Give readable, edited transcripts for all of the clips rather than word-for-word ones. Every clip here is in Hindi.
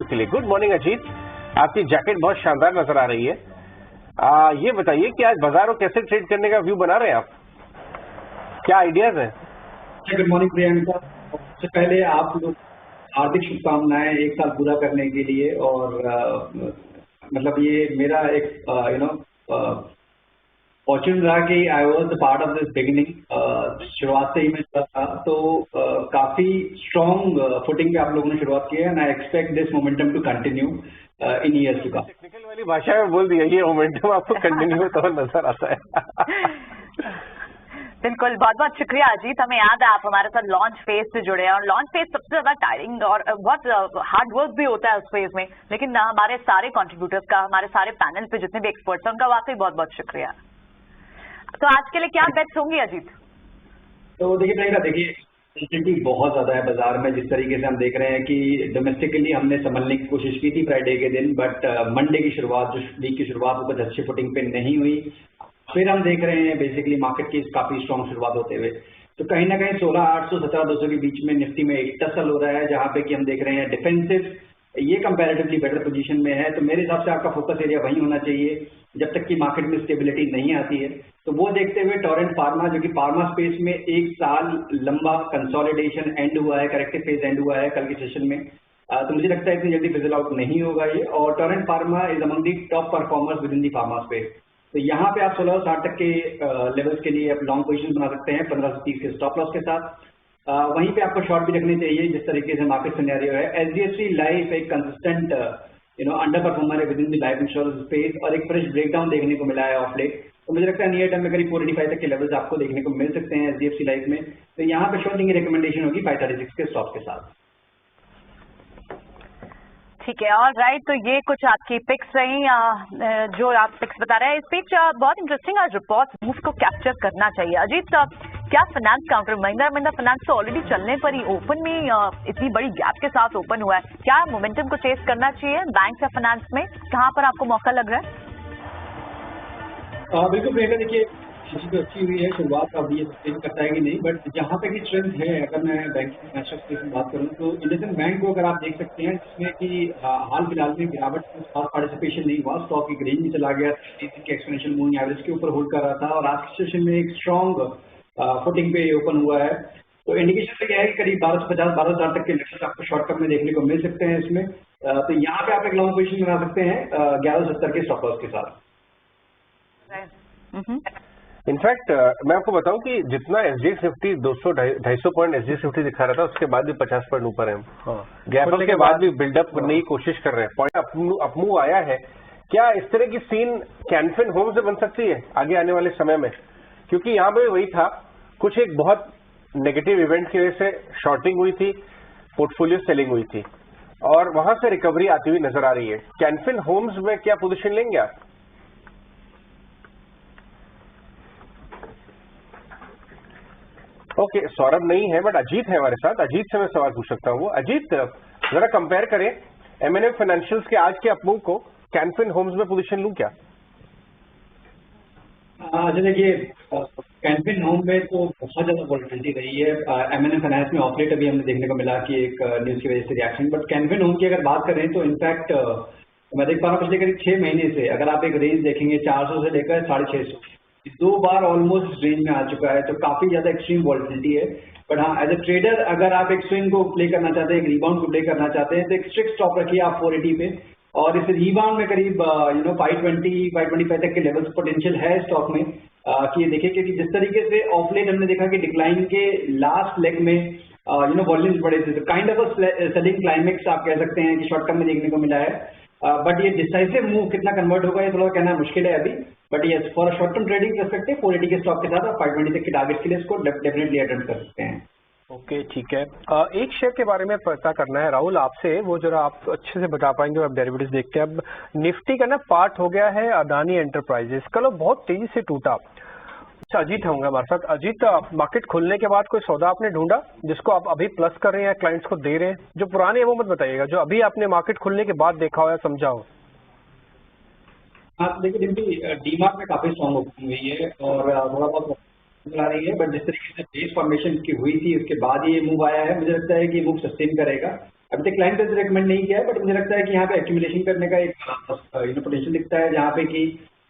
के लिए। गुड मॉर्निंग अजीत, आपकी जैकेट बहुत शानदार नजर आ रही है। ये बताइए कि आज बाजार को कैसे ट्रेड करने का व्यू बना रहे हैं आप, क्या आइडियाज हैं? Good morning Priyanka. सबसे पहले आप लोग हार्दिक शुभकामनाएं एक साल पूरा करने के लिए। और मतलब ये मेरा एक फॉर्चून रहा कि I was the part of this beginning. शुरुआत से ही मैं था, तो काफी स्ट्रॉन्ग फुटिंग पे आप लोगों ने शुरुआत की है and I expect this momentum to continue in years to come. Technical वाली भाषा में बोल दिया, ये मोमेंटम आपको कंटिन्यू होता नजर आता है। बिल्कुल, बहुत बहुत शुक्रिया अजीत। हमें याद है आप हमारे साथ लॉन्च फेज से जुड़े हैं और लॉन्च फेज सबसे ज्यादा टायरिंग और बहुत हार्ड वर्क भी होता है उस फेज में, लेकिन हमारे सारे कंट्रीब्यूटर्स का, हमारे सारे पैनल पे जितने भी एक्सपर्ट्स हैं उनका वाकई बहुत बहुत शुक्रिया। तो आज के लिए क्या बेट्स होंगी अजीत? तो देखिए प्रियंका, देखिए अनसर्टेनिटी बहुत ज्यादा है बाजार में। जिस तरीके से हम देख रहे हैं कि डोमेस्टिकली हमने संभलने की कोशिश की थी फ्राइडे के दिन, बट मंडे की शुरुआत, जो वीक की शुरुआत, वो कुछ अच्छी फुटिंग पे नहीं हुई। फिर हम देख रहे हैं बेसिकली मार्केट की काफी स्ट्रॉन्ग शुरुआत होते हुए, तो कहीं ना कहीं 16,800 17,200 के बीच में निफ्टी में एक टसल हो रहा है, जहां पे कि हम देख रहे हैं डिफेंसिव ये कंपैरेटिवली बेटर पोजीशन में है। तो मेरे हिसाब से आपका फोकस एरिया वही होना चाहिए जब तक कि मार्केट में स्टेबिलिटी नहीं आती है। तो वो देखते हुए टोरेंट फार्मा, जो कि फार्मा स्पेस में एक साल लंबा कंसोलिडेशन एंड हुआ है, करेक्टिव फेज एंड हुआ है कल के सेशन में, तो मुझे लगता है इतनी जल्दी फिजल आउट नहीं होगा ये। और Torrent pharma is among the top performers with in the pharma space. तो यहाँ पे आप 1660 तक के लेवल्स के लिए आप लॉन्ग पोजीशन बना सकते हैं 1530 के स्टॉप लॉस के साथ। वहीं पे आपको शॉर्ट भी रखनी चाहिए जिस तरीके से मार्केट सिनेरियो है। एचडीएफसी लाइफ एक कंसिस्टेंट अंडर परफॉर्मर है with in the life insurance space, और एक फ्रेश ब्रेकडाउन देखने को मिला है ऑफ लेट। तो मुझे लगता है नियर टर्म में करीब 485 तक के लेवल्स आपको देखने को मिल सकते हैं एचडीएफसी लाइफ में। तो यहाँ पे शॉर्टिंग की रिकमेंडेशन होगी 536 के स्टॉप के साथ। ठीक है, और राइट, तो ये कुछ आपकी पिक्स रही जो आप पिक्स बता रहे हैं। इस बीच बहुत इंटरेस्टिंग आज रिपोर्ट मूव को कैप्चर करना चाहिए। अजीत, क्या फाइनेंस काउंटर महिंद्रा फाइनेंस तो ऑलरेडी चलने पर ही ओपन में इतनी बड़ी गैप के साथ ओपन हुआ है, क्या मोमेंटम को चेस करना चाहिए बैंक या फाइनेंस में? कहाँ पर आपको मौका लग रहा है? बिल्कुल प्रियंका, देखिए तो अच्छी हुई है शुरुआत, अब ये सस्टेन करता है कि नहीं, बट जहाँ तक की स्ट्रेंथ है, अगर मैं बैंक की फाइनेंशियल स्पेस में बात करूँ तो इंडियन बैंक को अगर आप देख सकते हैं, जिसमें कि हाल फिलहाल में गिरावट में खास पार्टिसिपेशन नहीं हुआ, स्टॉक एक रेंज में चला गया, एक्सपोनेंशियल मूविंग एवरेज के ऊपर होल्ड कर रहा था, और आज के सेशन में एक स्ट्रॉन्ग फुटिंग पे ओपन हुआ है। तो इंडिकेशन क्या है कि करीब 1250 12,000 तक के लेवल्स आपको शॉर्ट टर्म में देखने को मिल सकते हैं इसमें। तो यहाँ पे आप एक लॉन्ग पोजीशन बना सकते हैं 1170 के स्टॉप लॉस के साथ। इनफैक्ट मैं आपको बताऊं कि जितना SGX Nifty 200-250 point SGX Nifty दिखा रहा था, उसके बाद भी 50 पॉइंट ऊपर है हम। गैप अप के बाद भी बिल्डअप करने की कोशिश कर रहे हैं, पॉइंट अपमूव आया है। क्या इस तरह की सीन कैनफिन होम से बन सकती है आगे आने वाले समय में? क्योंकि यहाँ पे वही था, कुछ एक बहुत नेगेटिव इवेंट की वजह से शॉर्टिंग हुई थी, पोर्टफोलियो सेलिंग हुई थी, और वहां से रिकवरी आती हुई नजर आ रही है। कैनफिन होम्स में क्या पोजीशन लेंगे आप? ओके, सौरभ नहीं है बट अजीत है हमारे साथ। अजीत से मैं सवाल पूछ सकता हूँ। अजीत, जरा कंपेयर करें एमएनएम फाइनेंशियल्स के आज के अपमूव को कैनफिन होम्स में पोजीशन लूं क्या? अच्छा, देखिए कैनफिन होम में तो बहुत ज्यादा वॉलिटिलिटी रही है। एमएनएम फाइनेंस में ऑपरेट अभी हमने देखने को मिला कि एक न्यूज की वजह से रिएक्शन, बट कैनफिन होम की अगर बात करें तो इनफैक्ट मैं देख पा रहा हूँ पिछले करीब 6 महीने से अगर आप एक रेंज देखेंगे 400 से लेकर 650, 2 बार ऑलमोस्ट रेंज में आ चुका है, तो काफी ज्यादा एक्सट्रीम वॉलिटिलिटी है। बट हाँ, एज ए ट्रेडर अगर आप एक स्विंग को प्ले करना चाहते हैं, एक रिबाउंड को प्ले करना चाहते हैं, तो एक स्ट्रिक्ट स्टॉप रखिए आप 480 पे, और इस रिबाउंड में करीब 520 525 तक के लेवल्स पोटेंशियल है स्टॉक में। कि ये देखिए क्योंकि जिस तरीके से ऑफ लेट हमने देखा कि डिक्लाइन के लास्ट लेग में वॉल्यूम्स बढ़े थे, तो काइंड ऑफ सेलिंग क्लाइमेक्स आप कह सकते हैं कि शॉर्ट टर्म में देखने को मिला है। बट ये डिसाइसिव मूव कितना कन्वर्ट होगा ये थोड़ा कहना मुश्किल है अभी, but yes for short term trading perspective 480 के स्टॉक के साथ आप 520 तक के टारगेट के लिए इसको डेफिनेटली अटेम्प्ट कर सकते हैं। ओके, ठीक है। एक शेयर के बारे में पता करना है राहुल आपसे, वो जरा आप अच्छे से बता पाएंगे। अब डेरिवेटिव्स देखते हैं। अब निफ्टी का ना पार्ट हो गया है अदानी एंटरप्राइजेस, कल बहुत तेजी से टूटा। अच्छा, अजीत होंगे हमारे साथ। अजीत, मार्केट खुलने के बाद कोई सौदा आपने ढूंढा जिसको आप अभी प्लस कर रहे हैं, क्लाइंट्स को दे रहे हैं? जो पुराने है वो मत बताइएगा, जो अभी आपने मार्केट खुलने के बाद देखा हो या समझा हो। हाँ, देखिए डीमार्ट में काफी स्ट्रॉन्ग ओपनिंग हुई है और थोड़ा बहुत चला रही है, बट जिस तरीके से बेस फॉर्मेशन की हुई थी उसके बाद ये मूव आया है, मुझे लगता है कि मूव सस्टेन करेगा। अभी तक क्लाइंट ने रिकमेंड नहीं किया है, बट मुझे लगता है कि यहाँ पे एक्यूमुलेशन करने का एक पोटेंशियल दिखता है, जहाँ पे कि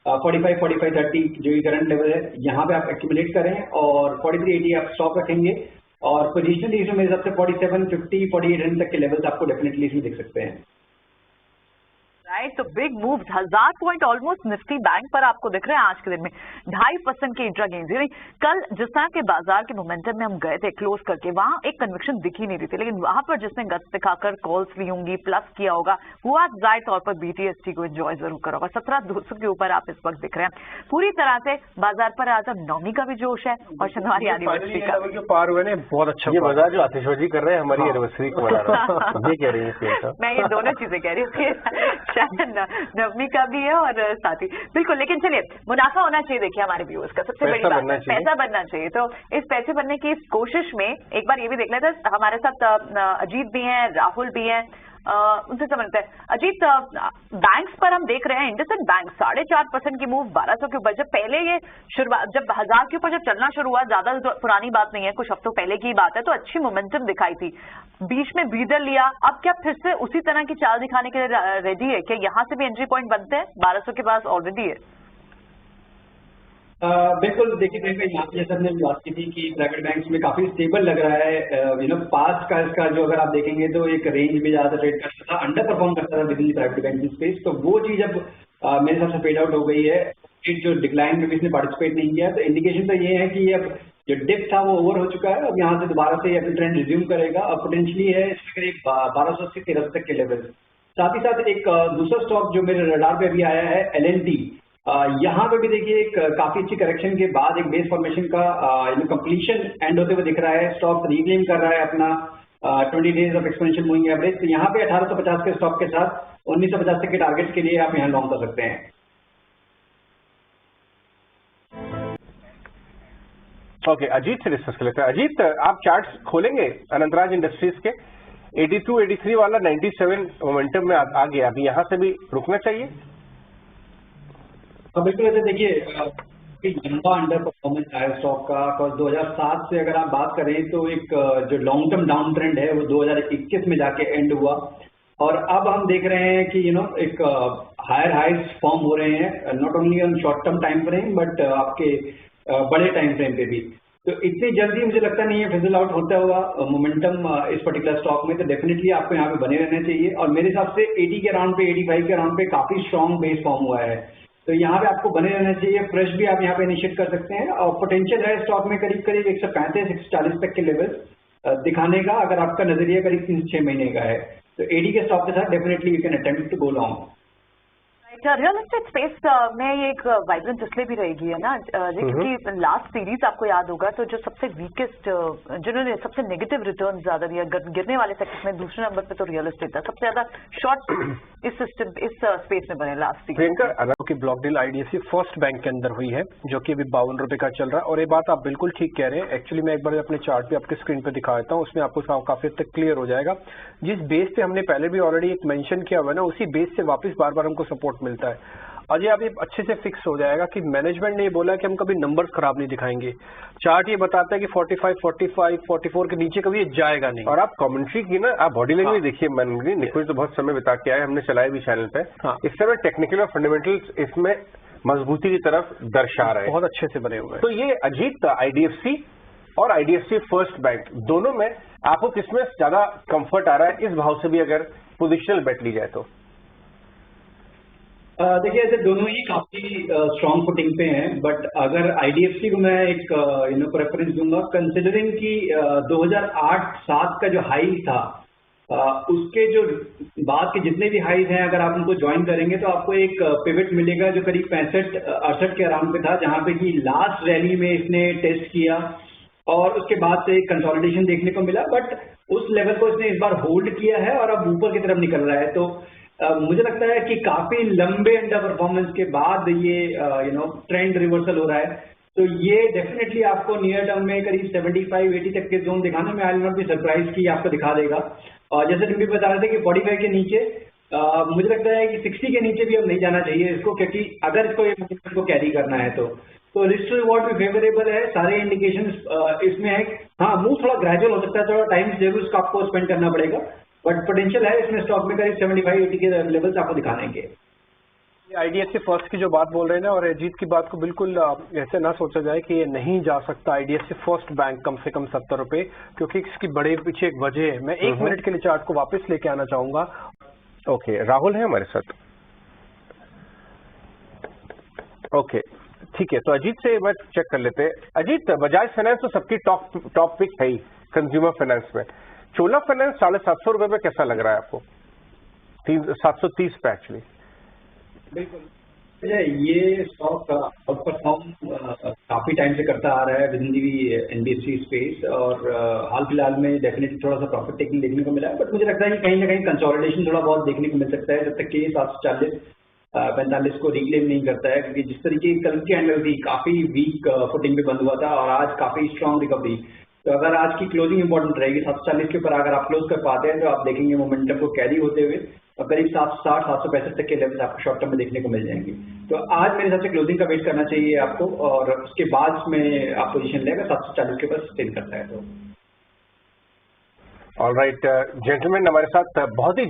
45, 45, 30 जो करंट लेवल है यहाँ पे आप एक्यूमुलेट करें और 4380 आप स्टॉप रखेंगे और पोजिशनली इसमें मेरे हिसाब से 47, 50, 4800 तक के लेवल्स आपको डेफिनेटली इसमें दिख सकते हैं। राइट, तो big move 1000 point almost Nifty bank पर आपको दिख रहे हैं आज के दिन में 2.5% की इंट्रा गेन्स। यानी कल जिस तरह के बाजार के मोमेंटम में हम गए थे क्लोज करके, वहां एक कन्विक्शन दिख ही नहीं रही थी, लेकिन वहां पर जिसने गट्स दिखाकर कॉल्स ली होंगी, प्लस किया होगा, वो आज जाहिर तौर पर BTST को एंजॉय जरूर करा होगा। 17,200 के ऊपर आप इस वक्त दिख रहे हैं। पूरी तरह से बाजार पर आज अब नवमी का भी जोश है और शनिवार एनिवर्सरी का जो पार हुए ने बहुत अच्छा। ये बाजार जो आतिशबाजी कर रहे हैं हमारी एनिवर्सरी को मना रहे हैं, ये कह रही है। मैं ये दोनों चीजें कह रही हूँ, शायद नवमी का भी है और साथ ही बिल्कुल। लेकिन चलिए, मुनाफा होना चाहिए देखिए हमारे व्यूअर्स का, सबसे बड़ी बात है पैसा बनना चाहिए। तो इस पैसे बनने की इस कोशिश में एक बार ये भी देख लेते हैं, हमारे साथ अजीत भी हैं, राहुल भी हैं, उनसे समझते हैं। अजीत, बैंक्स पर हम देख रहे हैं इंडसइंड बैंक 4.5% की मूव 1200 के ऊपर। जब पहले ये शुरुआत, जब 1000 के ऊपर जब चलना शुरू हुआ, ज्यादा तो पुरानी बात नहीं है, कुछ हफ्तों पहले की बात है, तो अच्छी मोमेंटम दिखाई थी, बीच में ब्रीदर लिया। अब क्या फिर से उसी तरह की चाल दिखाने के लिए रेडी है? क्या यहाँ से भी एंट्री पॉइंट बनते हैं? 1200 के पास ऑलरेडी है। बिल्कुल, देखिए यहाँ पे जैसे हमने बात की थी कि प्राइवेट बैंक्स में काफी स्टेबल लग रहा है। पास्ट का इसका जो अगर आप देखेंगे तो एक रेंज में ज्यादा ट्रेड करता था, अंडर परफॉर्म करता था with in private banking space, तो वो चीज अब मेरे हिसाब से फेड आउट हो गई है। जो डिक्लाइन में भी इसने पार्टिसिपेट नहीं किया, तो इंडिकेशन तो ये है कि अब जो डिप था वो ओवर हो चुका है। अब यहाँ से दोबारा से अपनी ट्रेंड रिज्यूम करेगा और पोटेंशियली है करीब 1200 से 1300 तक के लेवल। साथ ही साथ एक दूसरा स्टॉक जो मेरे रडार पे भी आया है, L&T। यहाँ पे भी देखिए एक काफी अच्छी करेक्शन के बाद एक बेस फॉर्मेशन का कंप्लीशन एंड होते हुए दिख रहा है। स्टॉक रिक्लेम कर रहा है अपना 20 days of expansion moving average. तो यहाँ पे 1850 के स्टॉक के साथ 1950 तक के टारगेट्स के लिए आप यहाँ लॉन्ग कर सकते हैं। ओके, अजीत से डिस्कस कर लेते हैं। अजीत, आप चार्ट्स खोलेंगे अनंतराज इंडस्ट्रीज के 82, 83 वाला 97 मोमेंटम में आ गया, अभी यहाँ से भी रुकना चाहिए? तो बिल्कुल ऐसे देखिए लंबा अंडर परफॉर्मेंस है स्टॉक का। 2007 से अगर आप बात करें तो एक जो लॉन्ग टर्म डाउन ट्रेंड है वो 2021 में जाके एंड हुआ और अब हम देख रहे हैं कि एक हायर हाइज फॉर्म हो रहे हैं, not only on short term time frame but आपके बड़े टाइम फ्रेम पे भी। तो इतनी जल्दी मुझे लगता नहीं है फिजल आउट होता हुआ मोमेंटम इस पर्टिकुलर स्टॉक में, तो डेफिनेटली आपको यहाँ पे बने रहना चाहिए। और मेरे हिसाब से 80 के राउंड पे, 85 के राउंड पे काफी स्ट्रॉन्ग बेस फॉर्म हुआ है, तो यहाँ पे आपको बने रहना चाहिए। फ्रेश भी आप यहाँ पे इनिशिएट कर सकते हैं और पोटेंशियल है स्टॉक में करीब करीब 135, 140 तक के लेवल दिखाने का, अगर आपका नजरिया करीब 3 से 6 महीने का है। तो 80 के स्टॉक के साथ definitely you can attempt to go long. Real estate space में ये एक वाइब्रेंट इसलिए भी रहेगी है ना क्योंकि लास्ट सीरीज आपको याद होगा तो जो सबसे वीकेस्ट, जिन्होंने सबसे नेगेटिव रिटर्न ज्यादा दिया गिरने वाले सेक्टर में, दूसरे नंबर पे तो रियल एस्टेट था। सबसे ज्यादा शॉर्ट इस सिस्टम इस स्पेस में बने लास्ट सीरीज की block deal IDFC first bank के अंदर हुई है, जो कि अभी 52 रुपए का चल रहा है। और ये बात आप बिल्कुल ठीक कह रहे हैं। एक्चुअली मैं एक बार अपने चार्ट पे आपके स्क्रीन पे दिखा देता हूँ, उसमें आपको काफी हद तक क्लियर हो जाएगा। जिस बेस पे हमने पहले भी ऑलरेडी एक मेंशन किया हुआ है ना, उसी बेस से वापस बार बार हमको सपोर्ट मिलता है। अजय, अब ये अच्छे से फिक्स हो जाएगा कि मैनेजमेंट ने ये बोला कि हम कभी नंबर्स खराब नहीं दिखाएंगे। चार्ट ये बताता है कि 45, 45, 44 के नीचे कभी ये जाएगा नहीं। और आप कमेंट्री की ना, आप बॉडी लैंग्वेज देखिए। मैंने निकुल तो बहुत समय बिता के आए, हमने चलाए भी चैनल पे। इस समय टेक्निकल और फंडामेंटल्स इसमें मजबूती की तरफ दर्शा रहे हैं, बहुत अच्छे से बने हुए हैं। तो ये अजीत IDFC और IDFC फर्स्ट बैंक दोनों में आपको किसमें ज्यादा कंफर्ट आ रहा है, इस भाव से भी अगर पोजिशनल बेट ली जाए तो? देखिए ऐसे दोनों ही काफी स्ट्रॉन्ग फुटिंग पे हैं, बट अगर IDFC को मैं एक प्रेफरेंस दूंगा कंसिडरिंग कि 2008-7 का जो हाई था उसके जो बाद के जितने भी हाईज हैं अगर आप उनको ज्वाइन करेंगे तो आपको एक पिवट मिलेगा जो करीब 65-68 के अराउंड पे था, जहां पे कि लास्ट रैली में इसने टेस्ट किया और उसके बाद से कंसोलिडेशन देखने को मिला, बट उस लेवल को इसने इस बार होल्ड किया है और अब ऊपर की तरफ निकल रहा है। तो मुझे लगता है कि काफी लंबे अंडर परफॉर्मेंस के बाद ये ट्रेंड रिवर्सल हो रहा है, तो ये डेफिनेटली आपको नियर टर्म में करीब 75-80 तक के जोन दिखाने में I will not be surprise की आपको दिखा देगा। और जैसे तुम भी बता रहे थे कि 45 के नीचे मुझे लगता है कि 60 के नीचे भी अब नहीं जाना चाहिए इसको, क्योंकि अगर इसको ये मोमेंटम को कैरी करना है तो रिस्क टू रिवॉर्ड भी फेवरेबल है। सारे इंडिकेशंस इसमें है। हाँ, मूव थोड़ा ग्रेजुअल हो सकता है, थोड़ा टाइम जरूर इसका आपको स्पेंड करना पड़ेगा, बट पोटेंशियल है इसमें स्टॉक में करीब 75-80 के लेवल्स आपको दिखा देंगे। आईडीएफसी फर्स्ट की जो बात बोल रहे हैं ना, और अजीत की बात को बिल्कुल ऐसे ना सोचा जाए कि ये नहीं जा सकता आईडीएफसी फर्स्ट बैंक कम से कम 70 रुपए, क्योंकि इसकी बड़े पीछे एक वजह है। मैं 1 मिनट के लिए चार्ट को वापस लेके आना चाहूंगा। ओके, राहुल है हमारे साथ। ओके ठीक है, तो अजीत से एक बार चेक कर लेते हैं। अजीत, बजाज फाइनेंस तो सबकी टॉप पिक है ही कंज्यूमर फाइनेंस में। चोला फाइनेंस 750 रुपए पे कैसा लग रहा है आपको? 730 पे एक्चुअली। बिल्कुल, ये स्टॉक आउट परफॉर्म काफी टाइम से करता आ रहा है with in the NBFC space, और हाल फिलहाल में डेफिनेटली थोड़ा सा प्रॉफिट टेकिंग देखने को मिला है। बट मुझे लगता है कि कहीं ना कहीं कंसोलिडेशन थोड़ा बहुत देखने को मिल सकता है, जब तक कि 740-45 को रिक्लेम नहीं करता है, क्योंकि जिस तरीके की कल की कैंडल थी काफी वीक फुटिंग पे बंद हुआ था, और आज काफी स्ट्रॉन्ग रिकवरी। तो अगर आज की क्लोजिंग इंपॉर्टेंट रहेगी, 740 के ऊपर अगर आप क्लोज कर पाते हैं तो आप देखेंगे मोमेंटम को कैरी होते हुए और करीब 760-765 तक के लेवल्स आपको शॉर्ट टर्म में देखने को मिल जाएंगे। तो आज मेरे हिसाब से क्लोजिंग का वेट करना चाहिए आपको, और उसके बाद में आप पोजीशन लेगा 740 के ऊपर स्टेन करता है तो। ऑलराइट जेंटलमैन, हमारे साथ बहुत ही